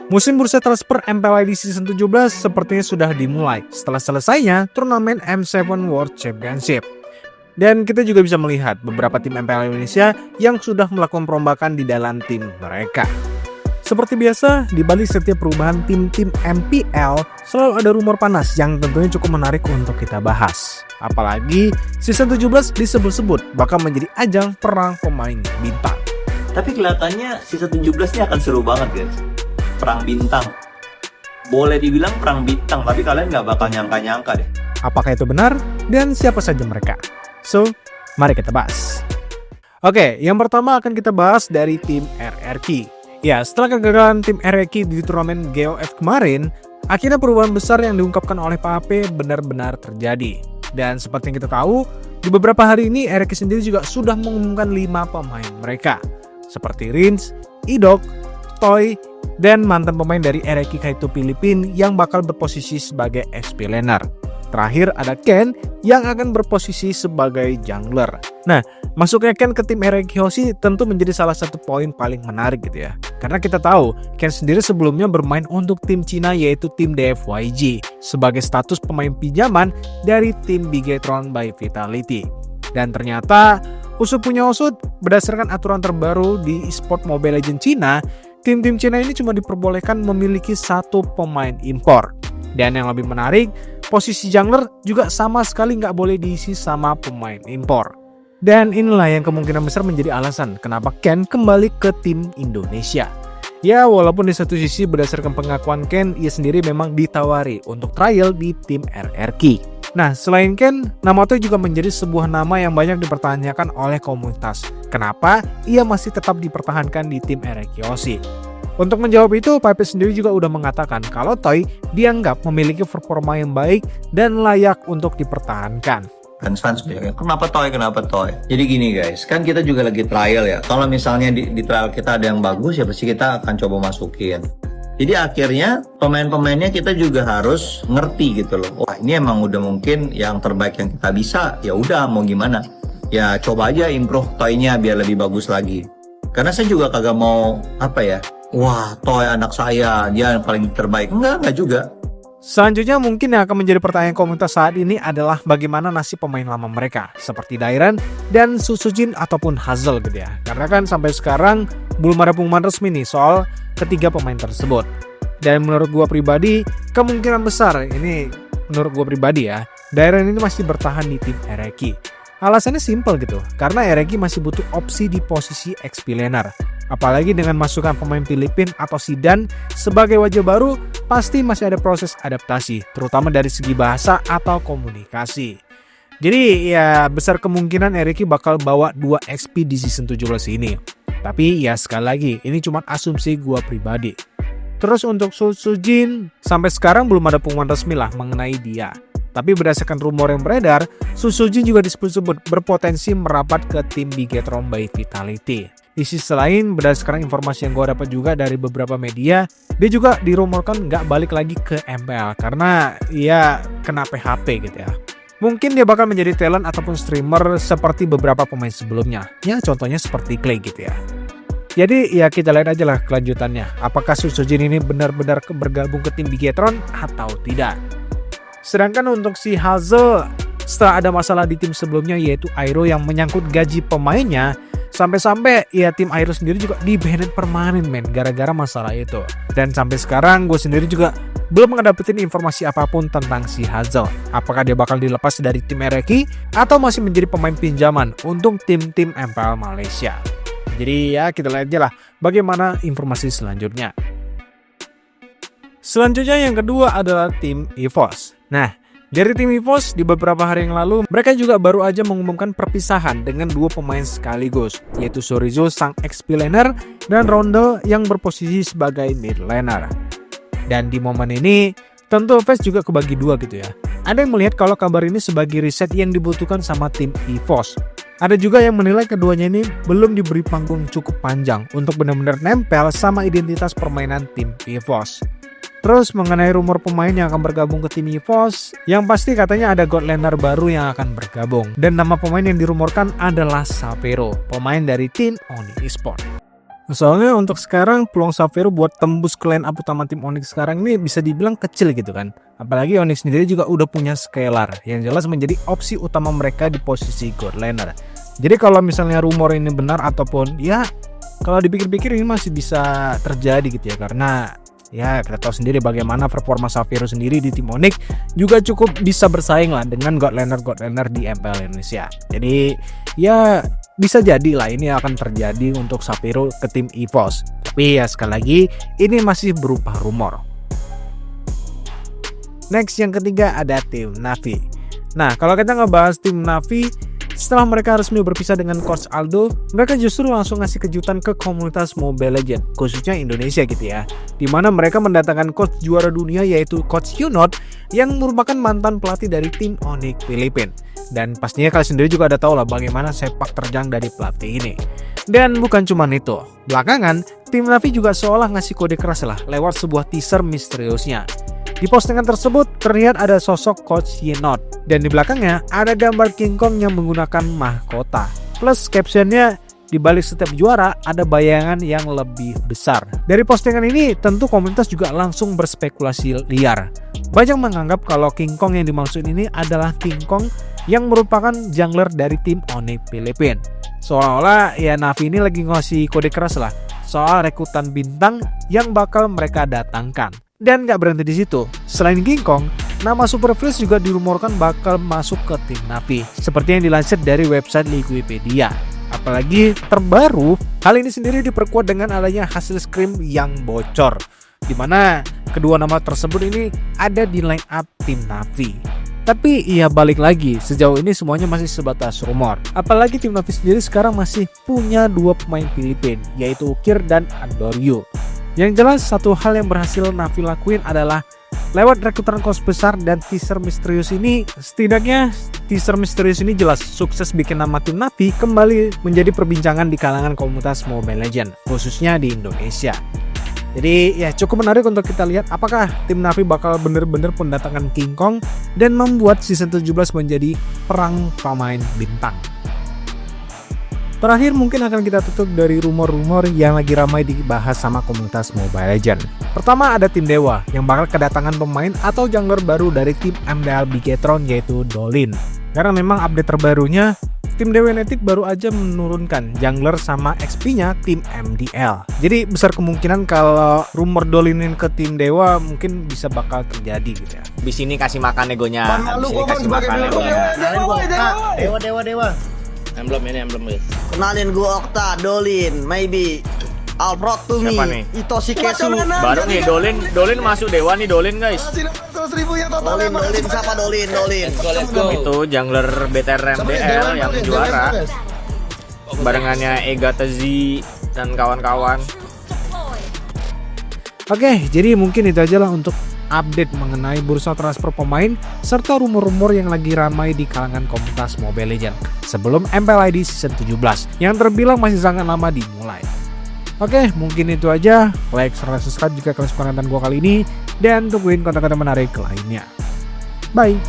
Musim bursa transfer MPL di season 17 sepertinya sudah dimulai setelah selesainya turnamen M7 World Championship. Dan kita juga bisa melihat beberapa tim MPL Indonesia yang sudah melakukan perombakan di dalam tim mereka. Seperti biasa, di balik setiap perubahan tim-tim MPL selalu ada rumor panas yang tentunya cukup menarik untuk kita bahas. Apalagi season 17 disebut-sebut bakal menjadi ajang perang pemain bintang. Tapi kelihatannya season 17 ini akan seru banget guys. Perang bintang. Boleh dibilang perang bintang, tapi kalian nggak bakal nyangka-nyangka deh. Apakah itu benar? Dan siapa saja mereka? So, mari kita bahas. Oke, yang pertama akan kita bahas dari tim RRQ. Ya, setelah kegagalan tim RRQ di turnamen GOF kemarin, akhirnya perubahan besar yang diungkapkan oleh Pak AP benar-benar terjadi. Dan seperti yang kita tahu, di beberapa hari ini RRQ sendiri juga sudah mengumumkan 5 pemain mereka. Seperti Rins, Idok, Toy, dan mantan pemain dari RRQ Kaito Filipina yang bakal berposisi sebagai XP laner. Terakhir ada Ken yang akan berposisi sebagai jungler. Nah, masuknya Ken ke tim RRQ Hoshi tentu menjadi salah satu poin paling menarik gitu ya. Karena kita tahu Ken sendiri sebelumnya bermain untuk tim Cina yaitu tim DFYG sebagai status pemain pinjaman dari tim Bigetron by Vitality. Dan ternyata usut punya usut, berdasarkan aturan terbaru di eSport Mobile Legends Cina, tim-tim Cina ini cuma diperbolehkan memiliki 1 pemain impor. Dan yang lebih menarik, posisi jungler juga sama sekali nggak boleh diisi sama pemain impor. Dan inilah yang kemungkinan besar menjadi alasan kenapa Ken kembali ke tim Indonesia. Ya, walaupun di satu sisi berdasarkan pengakuan Ken, ia sendiri memang ditawari untuk trial di tim RRQ. Nah, selain Ken, nama Toy juga menjadi sebuah nama yang banyak dipertanyakan oleh komunitas. Kenapa ia masih tetap dipertahankan di tim RRQ Hoshi? Untuk menjawab itu, Pipe sendiri juga udah mengatakan kalau Toy dianggap memiliki performa yang baik dan layak untuk dipertahankan. Fans banyak. Kenapa Toy? Jadi gini guys, kan kita juga lagi trial ya. Kalau misalnya di trial kita ada yang bagus ya pasti kita akan coba masukin. Jadi akhirnya pemain-pemainnya kita juga harus ngerti gitu loh. Wah, ini emang udah mungkin yang terbaik yang kita bisa. Ya udah mau gimana? Ya coba aja improve Toy-nya biar lebih bagus lagi. Karena saya juga kagak mau wah, Toy anak saya, dia yang paling terbaik. Enggak juga. Selanjutnya mungkin yang akan menjadi pertanyaan komunitas saat ini adalah bagaimana nasib pemain lama mereka seperti Dairan dan Susujin ataupun Hazel gitu ya. Karena kan sampai sekarang belum ada pengumuman resmi nih soal ketiga pemain tersebut. Dan menurut gua pribadi, kemungkinan besar ini menurut gua pribadi ya, Dairan ini masih bertahan di tim RRQ. Alasannya simpel gitu, karena RRQ masih butuh opsi di posisi XP laner. Apalagi dengan masukan pemain Filipina atau Sidan sebagai wajah baru, pasti masih ada proses adaptasi, terutama dari segi bahasa atau komunikasi. Jadi ya besar kemungkinan RRQ bakal bawa 2 XP di season 17 ini. Tapi ya sekali lagi, ini cuma asumsi gua pribadi. Terus untuk Susujin, sampai sekarang belum ada pengumuman resmi lah mengenai dia. Tapi berdasarkan rumor yang beredar, Susujin juga disebut-sebut berpotensi merapat ke tim Bigetron by Vitality. Di sisi lain, berdasarkan informasi yang gue dapat juga dari beberapa media, dia juga dirumorkan nggak balik lagi ke MPL karena ia kena PHP gitu ya. Mungkin dia bakal menjadi talent ataupun streamer seperti beberapa pemain sebelumnya. Ya contohnya seperti Clay gitu ya. Jadi ya kita lihat aja lah kelanjutannya. Apakah Susujin ini benar-benar bergabung ke tim Bigetron atau tidak. Sedangkan untuk si Hazel, setelah ada masalah di tim sebelumnya yaitu Airo yang menyangkut gaji pemainnya, sampai-sampai ya tim Airo sendiri juga di-banned permanen gara-gara masalah itu. Dan sampai sekarang gue sendiri juga belum ngedapetin informasi apapun tentang si Hazel. Apakah dia bakal dilepas dari tim RRQ atau masih menjadi pemain pinjaman untuk tim-tim MPL Malaysia. Jadi ya kita lihat aja lah bagaimana informasi selanjutnya. Selanjutnya yang kedua adalah tim EVOS. Nah, dari tim EVOS di beberapa hari yang lalu, mereka juga baru aja mengumumkan perpisahan dengan 2 pemain sekaligus, yaitu Sorizo sang XP laner dan Rondo yang berposisi sebagai mid laner. Dan di momen ini, tentu fans juga kebagi 2 gitu ya. Ada yang melihat kalau kabar ini sebagai riset yang dibutuhkan sama tim EVOS. Ada juga yang menilai keduanya ini belum diberi panggung cukup panjang untuk benar-benar nempel sama identitas permainan tim EVOS. Terus mengenai rumor pemain yang akan bergabung ke tim EVOS, yang pasti katanya ada god laner baru yang akan bergabung. Dan nama pemain yang dirumorkan adalah Sapero, pemain dari tim Oni Esport. Soalnya untuk sekarang peluang Xavier buat tembus ke line up utama tim Onyx sekarang ini bisa dibilang kecil gitu kan. Apalagi Onyx sendiri juga udah punya Scalar yang jelas menjadi opsi utama mereka di posisi god laner. Jadi kalau misalnya rumor ini benar ataupun ya kalau dipikir-pikir ini masih bisa terjadi gitu ya, karena ya kita tahu sendiri bagaimana performa Xavier sendiri di tim Onyx juga cukup bisa bersaing lah dengan god laner di MPL Indonesia. Jadi ya bisa jadi lah ini akan terjadi untuk Xavier ke tim EVOS. Tapi ya sekali lagi ini masih berupa rumor. Next yang ketiga ada tim Navi. Nah kalau kita ngebahas tim Navi, setelah mereka resmi berpisah dengan Coach Aldo, mereka justru langsung ngasih kejutan ke komunitas Mobile Legends, khususnya Indonesia gitu ya. Dimana mereka mendatangkan coach juara dunia yaitu Coach Yunot yang merupakan mantan pelatih dari tim Onyx Filipina. Dan pastinya kalian sendiri juga ada tahu lah bagaimana sepak terjang dari pelatih ini. Dan bukan cuma itu, belakangan tim Navi juga seolah ngasih kode keras lah lewat sebuah teaser misteriusnya. Di postingan tersebut terlihat ada sosok Coach Yunot dan di belakangnya ada gambar King Kong yang menggunakan mahkota. Plus captionnya, di balik setiap juara ada bayangan yang lebih besar. Dari postingan ini tentu komunitas juga langsung berspekulasi liar. Banyak menganggap kalau King Kong yang dimaksud ini adalah King Kong yang merupakan jungler dari tim Onyx Filipina. Seolah-olah ya Navi ini lagi ngasih kode keras lah soal rekrutan bintang yang bakal mereka datangkan. Dan gak berhenti di situ. Selain King Kong, nama Super Freeze juga dirumorkan bakal masuk ke tim Navi, seperti yang dilansir dari website Liquipedia. Apalagi terbaru, hal ini sendiri diperkuat dengan adanya hasil scrim yang bocor, di mana kedua nama tersebut ini ada di line up tim Navi. Tapi ya balik lagi, sejauh ini semuanya masih sebatas rumor. Apalagi tim Navi sendiri sekarang masih punya dua pemain Filipina, yaitu Ukir dan Andoryu. Yang jelas satu hal yang berhasil Navi lakuin adalah lewat rekrutan coach besar dan teaser misterius ini, setidaknya teaser misterius ini jelas sukses bikin nama tim Navi kembali menjadi perbincangan di kalangan komunitas Mobile Legends, khususnya di Indonesia. Jadi ya cukup menarik untuk kita lihat apakah tim Navi bakal bener-bener mendatangkan King Kong dan membuat season 17 menjadi perang pemain bintang. Terakhir mungkin akan kita tutup dari rumor-rumor yang lagi ramai dibahas sama komunitas Mobile Legends. Pertama ada tim Dewa yang bakal kedatangan pemain atau jungler baru dari tim MDL Bigetron yaitu Dolin. Karena memang update terbarunya tim Dewa United baru aja menurunkan jungler sama XP-nya tim MDL. Jadi besar kemungkinan kalau rumor Dolinin ke tim Dewa mungkin bisa bakal terjadi gitu ya. Di sini kasih makan egonya. Di sini kasih makan egonya. Dewa. Emblem guys. Kenalin gua Okta, Dolin, maybe Alprot to me, Siapa nih? Itoshi Kesu. Baru nih Dolin masuk Dewa nih Dolin guys. Dolin siapa Dolin? Itu jungler BTR MDL yang juara. Barengannya Ega Tezi dan kawan-kawan. Oke, jadi mungkin itu aja lah untuk update mengenai bursa transfer pemain serta rumor-rumor yang lagi ramai di kalangan komunitas Mobile Legends sebelum MPL ID season 17 yang terbilang masih sangat lama dimulai. Oke, mungkin itu aja. Like serta subscribe jika kalian suka konten gua kali ini dan tungguin konten-konten menarik lainnya. Bye.